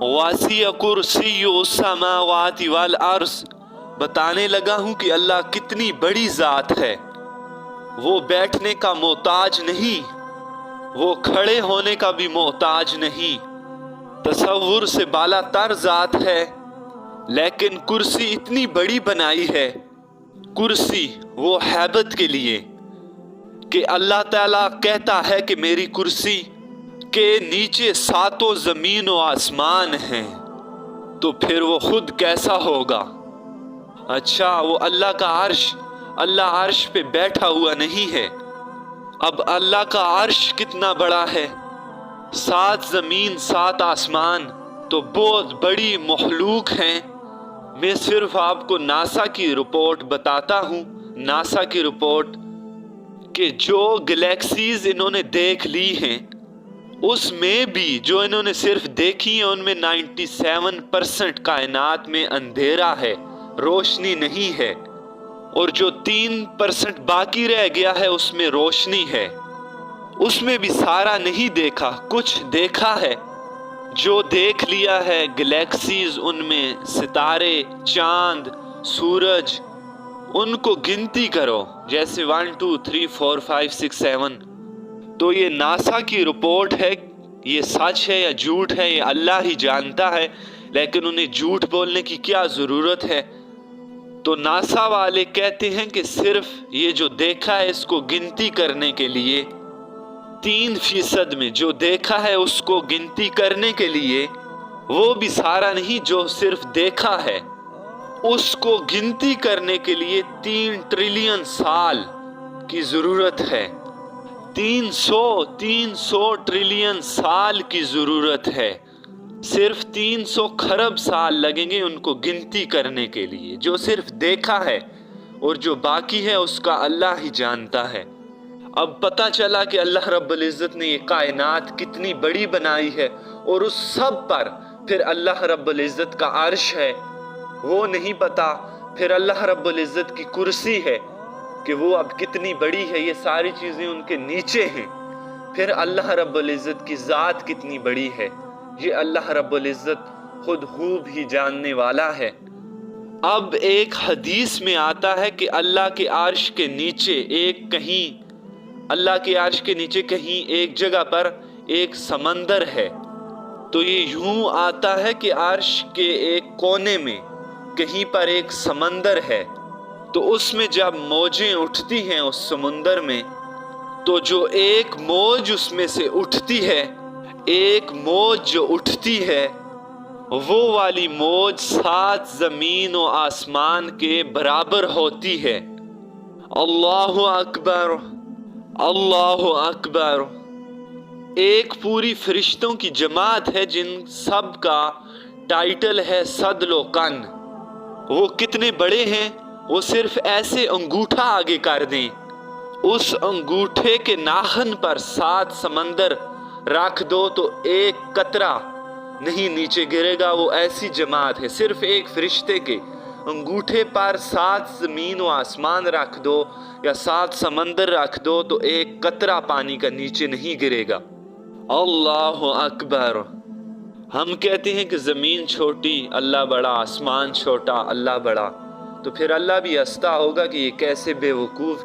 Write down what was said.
वासिअ कुर्सिय्युहु समावाति वल अर्ज़, बताने लगा हूँ कि अल्लाह कितनी बड़ी ज़ात है। वो बैठने का मोहताज नहीं, वो खड़े होने का भी मोहताज नहीं, तसव्वुर से बाला तर ज़ात है। लेकिन कुर्सी इतनी बड़ी बनाई है, कुर्सी वो हैबत के लिए कि अल्लाह ताला कहता है कि मेरी कुर्सी के नीचे सातों ज़मीन व आसमान हैं, तो फिर वो खुद कैसा होगा। अच्छा, वो अल्लाह का अर्श, अल्लाह अर्श पे बैठा हुआ नहीं है। अब अल्लाह का अर्श कितना बड़ा है, 7 ज़मीन 7 आसमान, तो बहुत बड़ी मखलूक हैं। मैं सिर्फ आपको नासा की रिपोर्ट बताता हूँ, नासा की रिपोर्ट कि जो गैलेक्सीज इन्होंने देख ली हैं उसमें भी जो इन्होंने सिर्फ देखी है उनमें 97% कायनात में अंधेरा है, रोशनी नहीं है, और जो 3% बाकी रह गया है उसमें रोशनी है। उसमें भी सारा नहीं देखा, कुछ देखा है। जो देख लिया है गैलेक्सीज, उनमें सितारे, चांद, सूरज, उनको गिनती करो जैसे 1 2 3 4 5 6 7। तो ये नासा की रिपोर्ट है, ये सच है या झूठ है ये अल्लाह ही जानता है, लेकिन उन्हें झूठ बोलने की क्या ज़रूरत है। तो नासा वाले कहते हैं कि सिर्फ ये जो देखा है इसको गिनती करने के लिए 3% में जो देखा है उसको गिनती करने के लिए, वो भी सारा नहीं जो सिर्फ देखा है, उसको गिनती करने के लिए 3 ट्रिलियन साल की ज़रूरत है। 300 ट्रिलियन साल की ज़रूरत है। सिर्फ 300 खरब साल लगेंगे उनको गिनती करने के लिए, जो सिर्फ देखा है, और जो बाकी है उसका अल्लाह ही जानता है। अब पता चला कि अल्लाह रब्बुल इज़्ज़त ने ये कायनात कितनी बड़ी बनाई है, और उस सब पर फिर अल्लाह रब्बुल इज़्ज़त का अर्श है, वो नहीं पता। फिर अल्लाह रब्बुल इज़्ज़त की कुर्सी है कि वो अब कितनी बड़ी है, ये सारी चीज़ें उनके नीचे हैं। फिर अल्लाह रब्बुल इज़्ज़त की ज़ात कितनी बड़ी है, ये अल्लाह रब्बुल इज़्ज़त खुद खूब ही जानने वाला है। अब एक हदीस में आता है कि अल्लाह के अर्श के नीचे एक कहीं, अल्लाह के अर्श के नीचे कहीं एक जगह पर एक समंदर है। तो ये यूं आता है कि अर्श के एक कोने में कहीं पर एक समंदर है, तो उसमें जब मौजें उठती हैं उस समुंदर में, तो जो एक मौज उसमें से उठती है, एक मौज जो उठती है वो वाली मौज 7 ज़मीन और आसमान के बराबर होती है। अल्लाहु अकबर, अल्लाहु अकबर। एक पूरी फरिश्तों की जमात है जिन सब का टाइटल है सदलो कन। वो कितने बड़े हैं, वो सिर्फ ऐसे अंगूठा आगे कर दें, उस अंगूठे के नाखन पर 7 समंदर रख दो तो एक कतरा नहीं नीचे गिरेगा। वो ऐसी जमात है, सिर्फ एक फरिश्ते के अंगूठे पर 7 ज़मीन व आसमान रख दो या 7 समंदर रख दो तो एक कतरा पानी का नीचे नहीं गिरेगा। अल्लाहु अकबर। हम कहते हैं कि ज़मीन छोटी अल्लाह बड़ा, आसमान छोटा अल्लाह बड़ा, तो फिर अल्लाह भी हंसता होगा कि ये कैसे बेवकूफ़